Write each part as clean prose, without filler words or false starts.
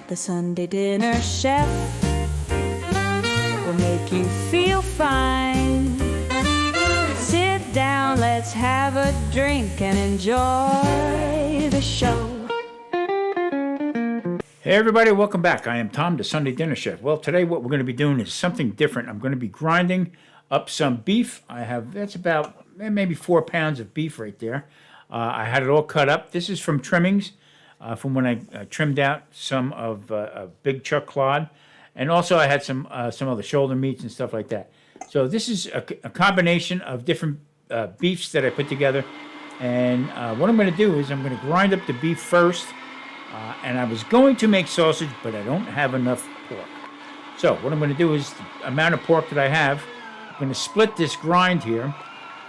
The Sunday dinner chef will make you feel fine. Sit down, let's have a drink and enjoy the show. Hey everybody, welcome back. I am Tom, the Sunday Dinner Chef. Well, today what we're going to be doing is something different. I'm going to be grinding up some beef. That's about maybe 4 pounds of beef right there. I had it all cut up. This is from trimmings, from when I trimmed out some of big chuck clod. And also I had some of the shoulder meats and stuff like that. So this is a combination of different beefs that I put together. And what I'm going to do is I'm going to grind up the beef first. And I was going to make sausage, but I don't have enough pork. So what I'm going to do is the amount of pork that I have, I'm going to split this grind here.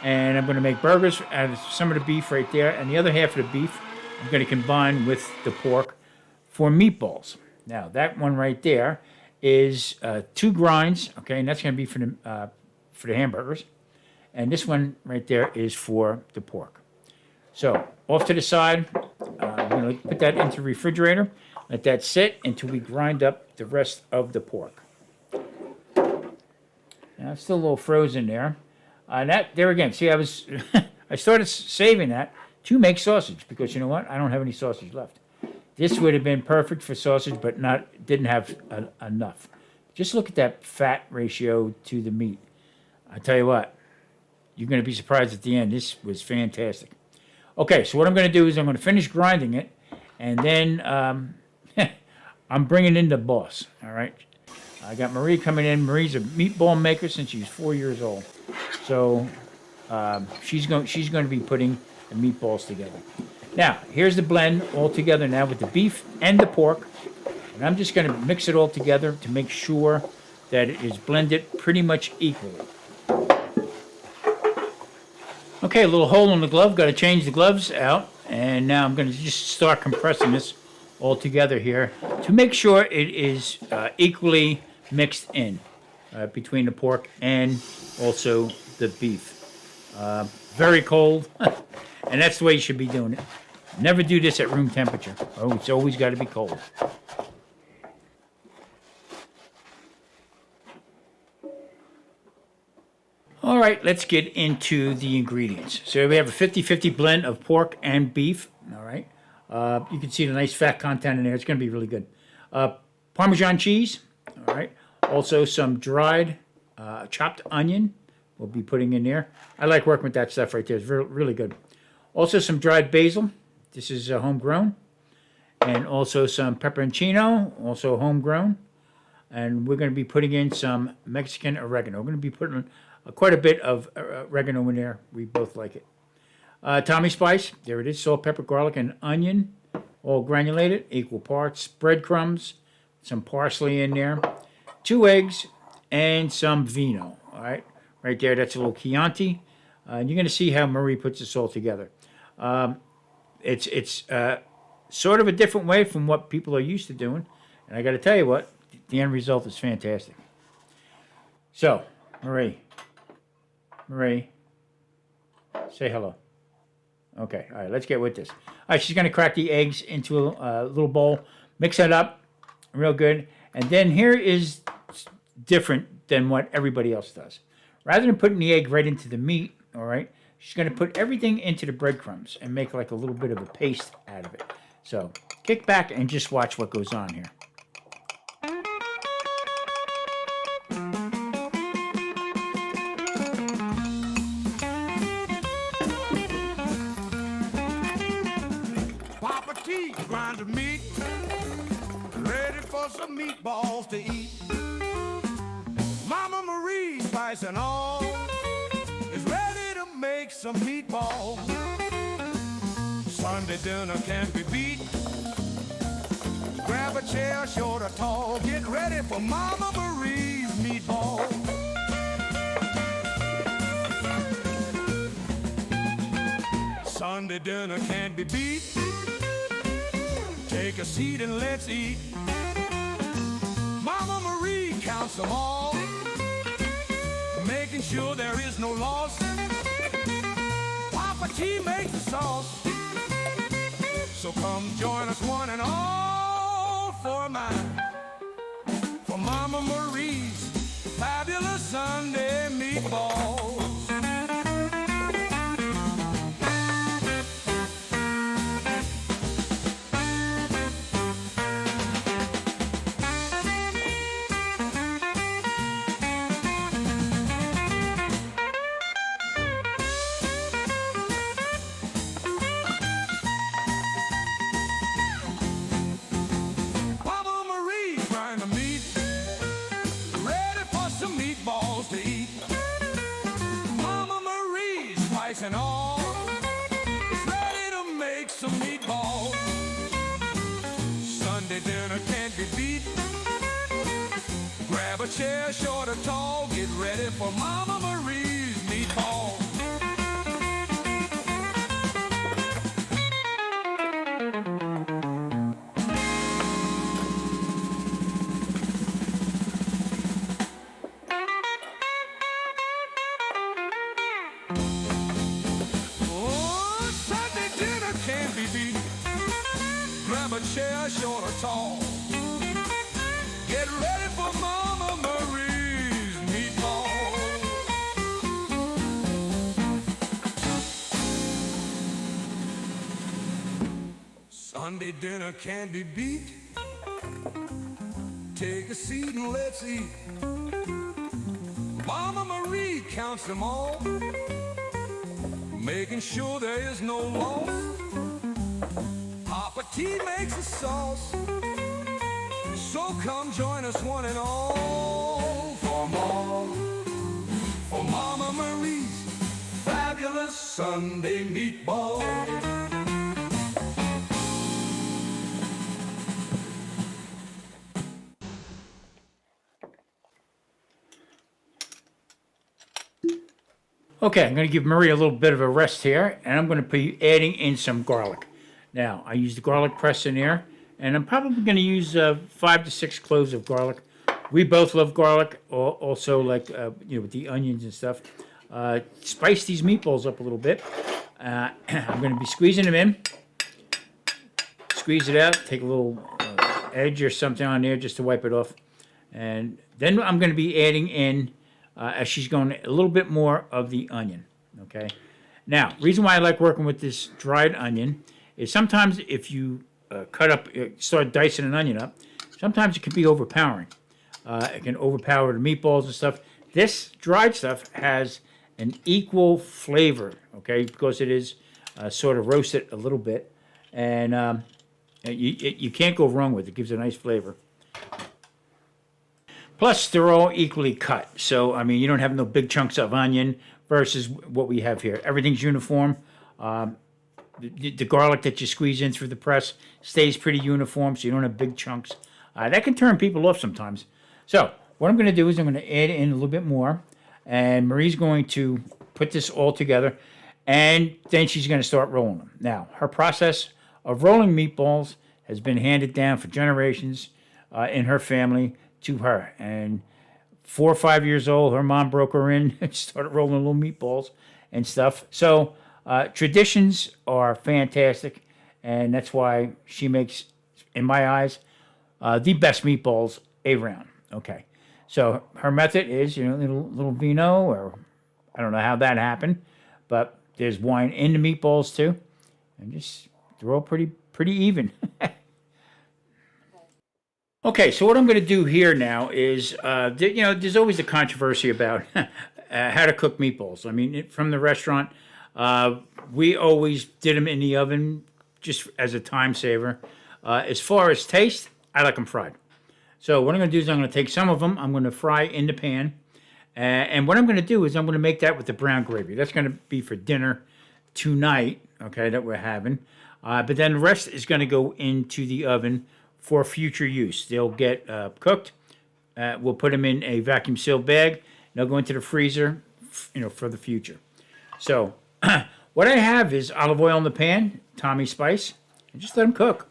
And I'm going to make burgers out of some of the beef right there. And the other half of the beef, I'm going to combine with the pork for meatballs. Now, that one right there is 2 grinds, okay? And that's going to be for the hamburgers. And this one right there is for the pork. So, off to the side, I'm going to put that into the refrigerator. Let that sit until we grind up the rest of the pork. Now, it's still a little frozen there. There again, see, I started saving that to make sausage because you know what? I don't have any sausage left. This would have been perfect for sausage, but didn't have enough. Just look at that fat ratio to the meat. I tell you what, you're going to be surprised at the end. This was fantastic. Okay, so what I'm going to do is I'm going to finish grinding it, and then I'm bringing in the boss, all right? I got Marie coming in. Marie's a meatball maker since she's 4 years old. So she's going to be putting the meatballs together. Now, here's the blend all together now with the beef and the pork. And I'm just going to mix it all together to make sure that it is blended pretty much equally. Okay, a little hole in the glove. Got to change the gloves out. And now I'm going to just start compressing this all together here to make sure it is equally mixed in between the pork and also the beef. Very cold. And that's the way you should be doing it. Never do this at room temperature. Oh, it's always got to be cold. All right, let's get into the ingredients. So we have a 50-50 blend of pork and beef. All right. You can see the nice fat content in there. It's going to be really good. Parmesan cheese. All right. Also some dried chopped onion we'll be putting in there. I like working with that stuff right there. It's really good. Also some dried basil. This is homegrown. And also some pepperoncino, also homegrown. And we're going to be putting in some Mexican oregano. We're going to be putting quite a bit of oregano in there. We both like it. Tommy spice. There it is. Salt, pepper, garlic, and onion. All granulated, equal parts. Breadcrumbs. Some parsley in there. 2 eggs. And some vino. All right. Right there, that's a little Chianti. And you're going to see how Marie puts this all together. It's sort of a different way from what people are used to doing. And I got to tell you what, the end result is fantastic. So, Marie, say hello. Okay, all right, let's get with this. All right, she's going to crack the eggs into a little bowl, mix it up real good. And then here is different than what everybody else does. Rather than putting the egg right into the meat, all right, she's going to put everything into the breadcrumbs and make like a little bit of a paste out of it. So kick back and just watch what goes on here. Papa T grind the meat, ready for some meatballs to eat. Mama Marie, spice and all, is ready to make some meatballs. Sunday dinner can't be beat. Grab a chair, short or tall, get ready for Mama Marie's meatballs. Sunday dinner can't be beat. Take a seat and let's eat. Mama Marie counts them all, making sure there is no loss. Papa T makes the sauce, so come join us one and all for mine. For Mama Marie's fabulous Sunday meatballs. Mama Marie's grind the meat, ready for some meatballs to eat. Mama Marie's spice and all is ready to make some meatballs. Sunday dinner can't be beat. Grab a chair, short or tall, get ready for Mama Marie's meatballs. Oh, Sunday dinner can't be beat. Grab a chair, short or tall. Get ready for Mama Marie's meatballs. Sunday dinner can't be beat. Take a seat and let's eat. Mama Marie counts them all, making sure there is no loss. Papa T makes the sauce, so come join us one and all for Mama Marie's fabulous Sunday meatball. Okay, I'm going to give Marie a little bit of a rest here, and I'm going to be adding in some garlic. Now, I use the garlic press in there, and I'm probably going to use 5 to 6 cloves of garlic. We both love garlic, also like, with the onions and stuff. Spice these meatballs up a little bit. I'm going to be squeezing them in. Squeeze it out, take a little edge or something on there just to wipe it off. And then I'm going to be adding in, as she's going, a little bit more of the onion, okay? Now, reason why I like working with this dried onion is sometimes if you start dicing an onion up, sometimes it can be overpowering. It can overpower the meatballs and stuff. This dried stuff has an equal flavor, okay, because it is sort of roasted a little bit, and you can't go wrong with it. It gives a nice flavor. Plus, they're all equally cut. So, I mean, you don't have no big chunks of onion versus what we have here. Everything's uniform. The garlic that you squeeze in through the press stays pretty uniform, so you don't have big chunks. That can turn people off sometimes. So, what I'm going to do is I'm going to add in a little bit more. And Marie's going to put this all together. And then she's going to start rolling them. Now, her process of rolling meatballs has been handed down for generations in her family to her. And 4 or 5 years old, her mom broke her in and started rolling little meatballs and stuff. So traditions are fantastic, and that's why she makes, in my eyes, the best meatballs around. Okay, so her method is, little vino, or I don't know how that happened, but there's wine in the meatballs too, and just they're all pretty even. Okay, so what I'm going to do here now is, there's always a controversy about how to cook meatballs. I mean, from the restaurant, we always did them in the oven just as a time saver. As far as taste, I like them fried. So what I'm going to do is I'm going to take some of them, I'm going to fry in the pan, and what I'm going to do is I'm going to make that with the brown gravy. That's going to be for dinner tonight, okay, that we're having. But then the rest is going to go into the oven for future use. They'll get cooked. We'll put them in a vacuum sealed bag. They'll go into the freezer, for the future. So what I have is olive oil in the pan, Tommy spice, and just let them cook.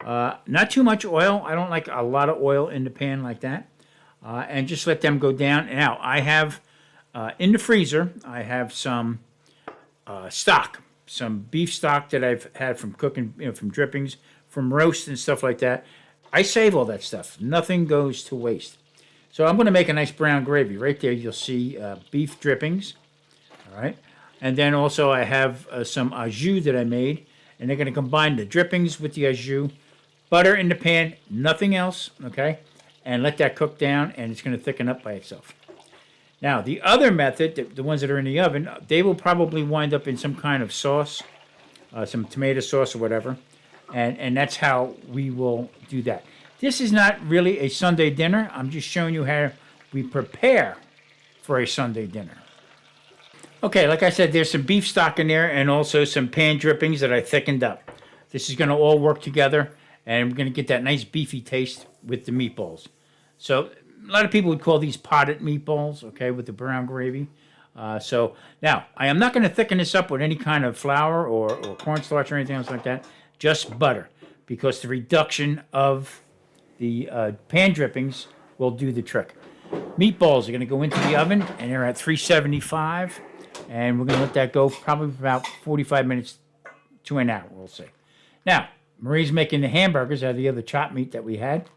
Not too much oil. I don't like a lot of oil in the pan like that. And just let them go down. Now, I have in the freezer, I have some stock, some beef stock that I've had from cooking, from drippings, from roast and stuff like that. I save all that stuff. Nothing goes to waste. So I'm going to make a nice brown gravy. Right there you'll see beef drippings. All right. And then also I have some au jus that I made. And they're going to combine the drippings with the au jus. Butter in the pan, nothing else. Okay. And let that cook down, and it's going to thicken up by itself. Now, the other method, the ones that are in the oven, they will probably wind up in some kind of sauce, some tomato sauce or whatever. And that's how we will do that. This is not really a Sunday dinner. I'm just showing you how we prepare for a Sunday dinner. Okay, like I said, there's some beef stock in there and also some pan drippings that I thickened up. This is going to all work together, and we're going to get that nice beefy taste with the meatballs. So a lot of people would call these potted meatballs, okay, with the brown gravy. So now, I am not going to thicken this up with any kind of flour or cornstarch or anything else like that. Just butter, because the reduction of the pan drippings will do the trick. Meatballs are going to go into the oven, and they're at 375, and we're going to let that go probably for about 45 minutes to an hour, we'll see. Now, Marie's making the hamburgers out of the other chopped meat that we had.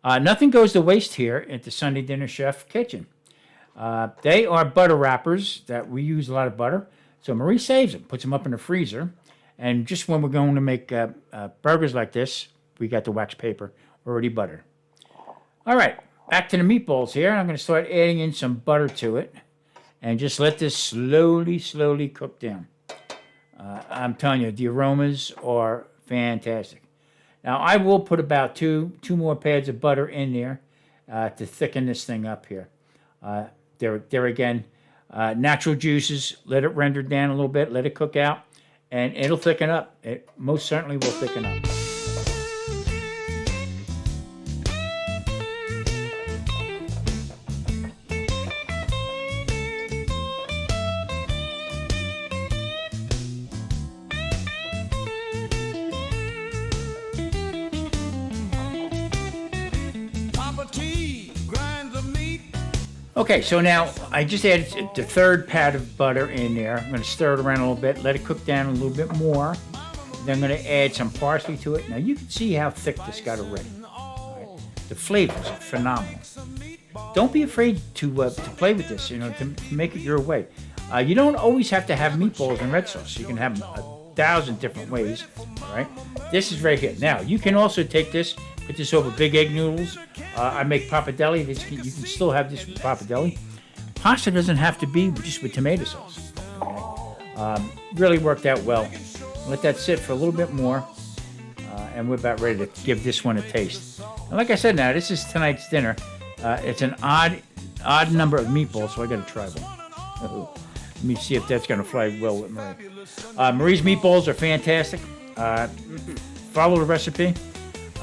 Nothing goes to waste here at the Sunday Dinner Chef kitchen. They are butter wrappers that we use a lot of butter. So Marie saves them, puts them up in the freezer. And just when we're going to make burgers like this, we got the wax paper already buttered. All right, back to the meatballs here. I'm going to start adding in some butter to it. And just let this slowly cook down. I'm telling you, the aromas are fantastic. Now, I will put about two more pads of butter in there to thicken this thing up here. There again, natural juices. Let it render down a little bit. Let it cook out, and it'll thicken up. It most certainly will thicken up. Okay, so now I just added the third pat of butter in there. I'm going to stir it around a little bit, let it cook down a little bit more. Then I'm going to add some parsley to it. Now you can see how thick this got already. Right. The flavors are phenomenal. Don't be afraid to play with this, to make it your way. You don't always have to have meatballs in red sauce. You can have them 1,000 different ways. All right, this is right here. Now you can also take this. Put this over big egg noodles. I make pappardelle. You can still have this with pappardelle. Pasta doesn't have to be just with tomato sauce. Okay? Really worked out well. Let that sit for a little bit more. And we're about ready to give this one a taste. And like I said, now this is tonight's dinner. It's an odd number of meatballs, so I got to try one. Let me see if that's going to fly well with Marie. Marie's meatballs are fantastic. Follow the recipe.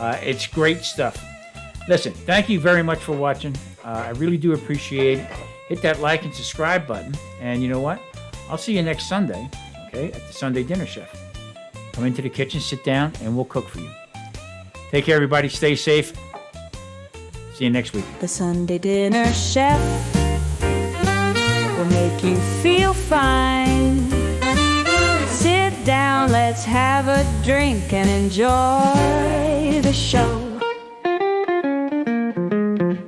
It's great stuff. Listen, thank you very much for watching. I really do appreciate it. Hit that like and subscribe button. And you know what? I'll see you next Sunday, okay, at the Sunday Dinner Chef. Come into the kitchen, sit down, and we'll cook for you. Take care, everybody. Stay safe. See you next week. The Sunday Dinner Chef will make you feel fine. Sit down, let's have a drink and enjoy the show.